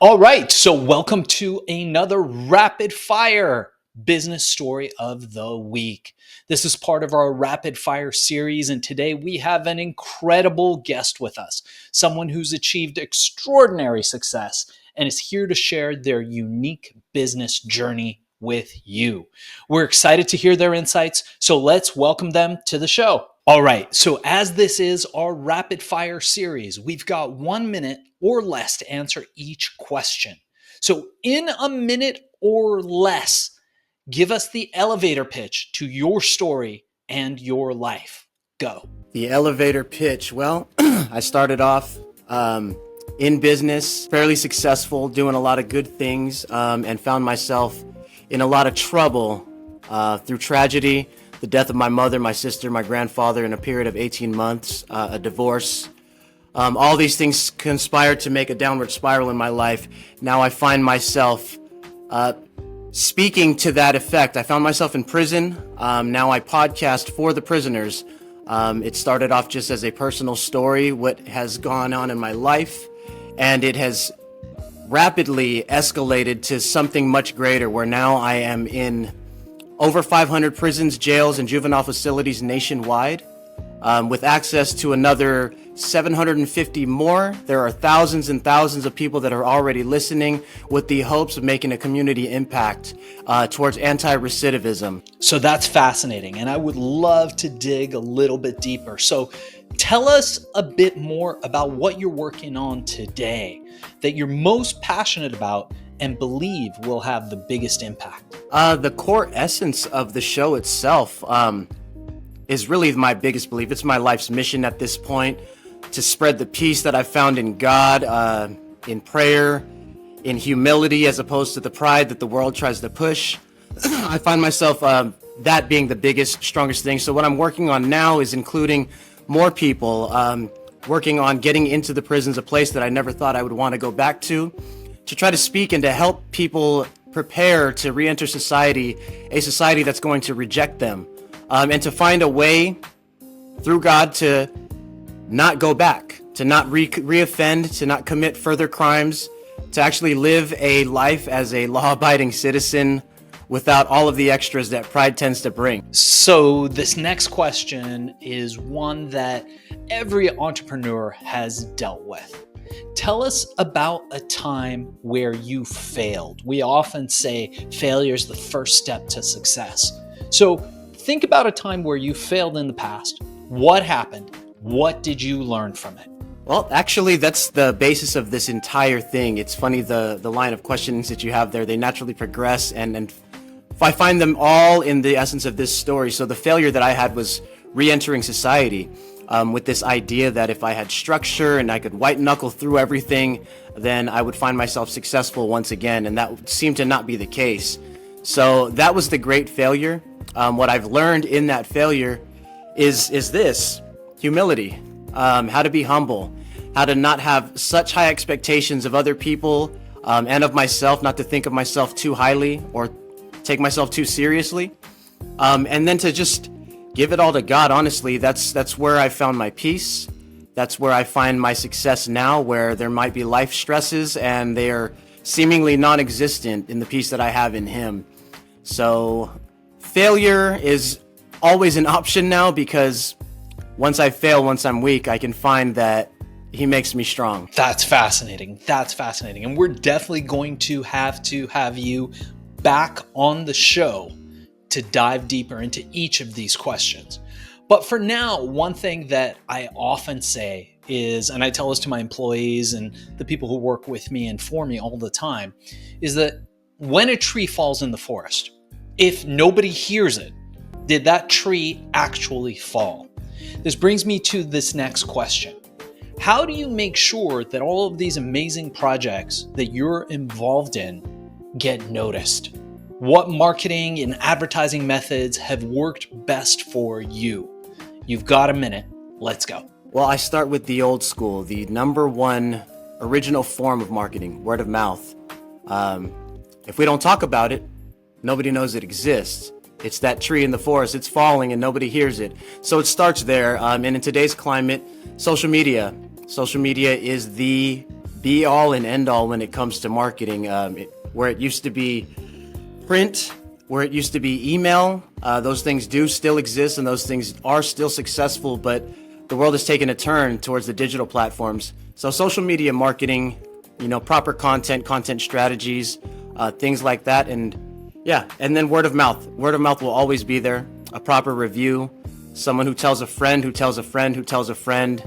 All right, so welcome to another rapid fire business story of the week. This is part of our rapid fire series, and today we have an incredible guest with us, someone who's achieved extraordinary success and is here to share their unique business journey with you. We're excited to hear their insights, so let's welcome them to the show. All right, so as this is our rapid fire series, we've got 1 minute or less to answer each question. So in a minute or less, give us the elevator pitch to your story and your life. Go. The elevator pitch. Well, I started off in business, fairly successful, doing a lot of good things, and found myself in a lot of trouble through tragedy, the death of my mother, my sister, my grandfather in a period of 18 months, a divorce. All these things conspired to make a downward spiral in my life. Now I find myself speaking to that effect. I found myself in prison. Now I podcast for the prisoners. It started off just as a personal story, what has gone on in my life, and it has rapidly escalated to something much greater, where now I am in over 500 prisons, jails, and juvenile facilities nationwide, with access to another 750 more. There are thousands and thousands of people that are already listening with the hopes of making a community impact towards anti-recidivism. So that's fascinating, and I would love to dig a little bit deeper. So tell us a bit more about what you're working on today that you're most passionate about and believe will have the biggest impact. The core essence of the show itself is really my biggest belief. It's my life's mission at this point, to spread the peace that I've found in God, in prayer, in humility, as opposed to the pride that the world tries to push. I find myself that being the biggest, strongest thing. So what I'm working on now is including more people, working on getting into the prisons, a place that I never thought I would want to go back to try to speak and to help people prepare to re-enter society, a society that's going to reject them, and to find a way through God to not go back, to not re-offend, to not commit further crimes, to actually live a life as a law-abiding citizen without all of the extras that pride tends to bring. So this next question is one that every entrepreneur has dealt with. Tell us about a time where you failed. We often say failure is the first step to success. So think about a time where you failed in the past. What happened? What did you learn from it? Well, actually, that's the basis of this entire thing. It's funny, the line of questions that you have there, they naturally progress, and I find them all in the essence of this story. So the failure that I had was re-entering society. With this idea that if I had structure and I could white knuckle through everything, then I would find myself successful once again, and that seemed to not be the case. So that was the great failure. What I've learned in that failure is this: humility, how to be humble, how to not have such high expectations of other people and of myself, not to think of myself too highly or take myself too seriously, and then to just give it all to God. Honestly, that's where I found my peace. That's where I find my success now, where there might be life stresses and they are seemingly non-existent in the peace that I have in Him. So failure is always an option now, because once I fail, once I'm weak, I can find that He makes me strong. That's fascinating. That's fascinating. And we're definitely going to have you back on the show to dive deeper into each of these questions. But for now, one thing that I often say is, and I tell this to my employees and the people who work with me and for me all the time, is that when a tree falls in the forest, if nobody hears it, did that tree actually fall? This brings me to this next question. How do you make sure that all of these amazing projects that you're involved in get noticed? What marketing and advertising methods have worked best for you? You've got a minute. Let's go. Well, I start with the old school, the number one original form of marketing, word of mouth. If we don't talk about it, nobody knows it exists. It's that tree in the forest, it's falling and nobody hears it. So it starts there. And in today's climate, social media is the be all and end all when it comes to marketing. Where it used to be print, where it used to be email, those things do still exist and those things are still successful, but the world has taken a turn towards the digital platforms. So social media marketing, proper content strategies, things like that. And then word of mouth. Word of mouth will always be there. A proper review, someone who tells a friend, who tells a friend, who tells a friend.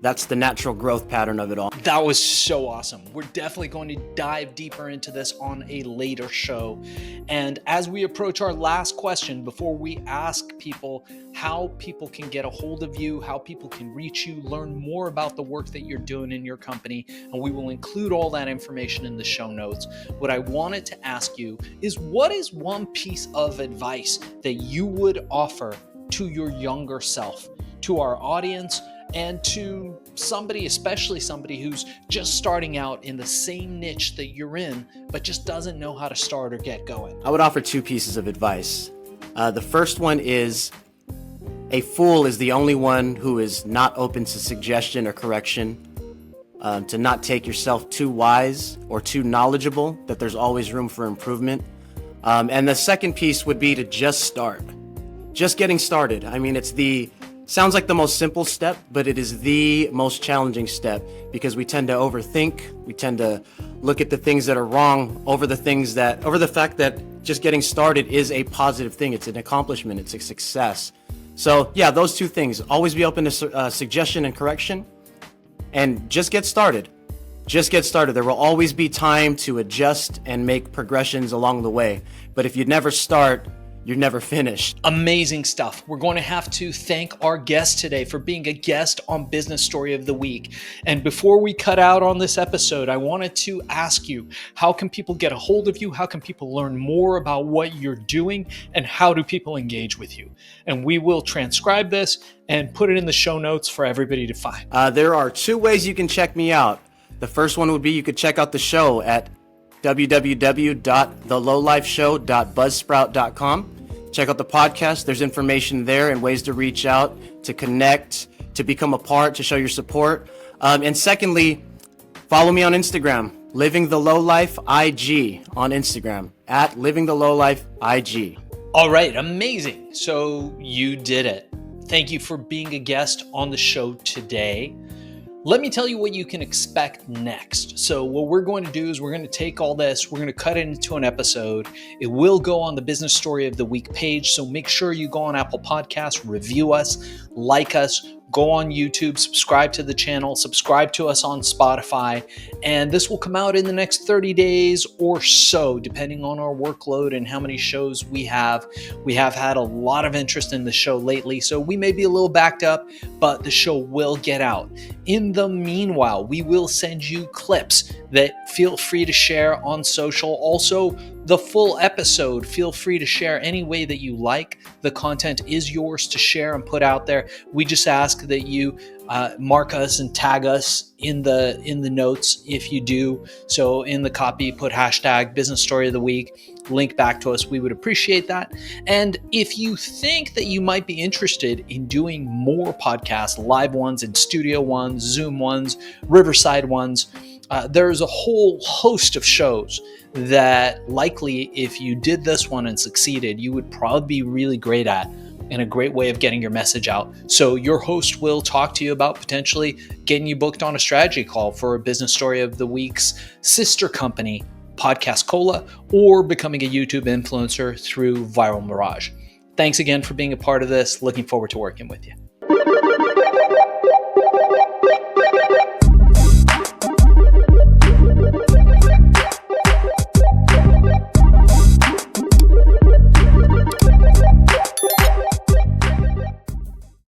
That's the natural growth pattern of it all. That was so awesome. We're definitely going to dive deeper into this on a later show. And as we approach our last question, before we ask people how people can get a hold of you, how people can reach you, learn more about the work that you're doing in your company, and we will include all that information in the show notes, what I wanted to ask you is, what is one piece of advice that you would offer to your younger self, to our audience, and to somebody, especially somebody who's just starting out in the same niche that you're in, but just doesn't know how to start or get going? I would offer two pieces of advice. The first one is, a fool is the only one who is not open to suggestion or correction, to not take yourself too wise or too knowledgeable, that there's always room for improvement. And the second piece would be to just start. Just getting started. I mean, sounds like the most simple step, but it is the most challenging step, because we tend to overthink. We tend to look at the things that are wrong over the fact that just getting started is a positive thing. It's an accomplishment. It's a success. So yeah, those two things. Always be open to suggestion and correction, and just get started. Just get started. There will always be time to adjust and make progressions along the way. But if you never start, you're never finished. Amazing stuff. We're going to have to thank our guest today for being a guest on Business Story of the Week. And before we cut out on this episode, I wanted to ask you, how can people get a hold of you? How can people learn more about what you're doing? And how do people engage with you? And we will transcribe this and put it in the show notes for everybody to find. There are two ways you can check me out. The first one would be, you could check out the show at www.thelowlifeshow.buzzsprout.com. Check out the podcast. There's information there and ways to reach out, to connect, to become a part, to show your support. And secondly, follow me on Instagram, Living the Low Life IG on Instagram, at Living the Low Life IG. All right, amazing. So you did it. Thank you for being a guest on the show today. Let me tell you what you can expect next. So what we're going to do is we're going to take all this, we're going to cut it into an episode. It will go on the Business Story of the Week page. So make sure you go on Apple Podcasts, review us, like us, go on YouTube, subscribe to the channel, subscribe to us on Spotify, and this will come out in the next 30 days or so, depending on our workload and how many shows we have. We have had a lot of interest in the show lately, so we may be a little backed up, but the show will get out. In the meanwhile, we will send you clips that feel free to share on social. Also, the full episode, feel free to share any way that you like. The content is yours to share and put out there. We just ask that you mark us and tag us in the notes if you do. So in the copy, put hashtag Business Story of the Week, link back to us. We would appreciate that. And if you think that you might be interested in doing more podcasts, live ones and studio ones, Zoom ones, Riverside ones, there's a whole host of shows that likely, if you did this one and succeeded, you would probably be really great at, and a great way of getting your message out. So your host will talk to you about potentially getting you booked on a strategy call for a Business Story of the Week's sister company, Podcast Cola, or becoming a YouTube influencer through Viral Mirage. Thanks again for being a part of this. Looking forward to working with you.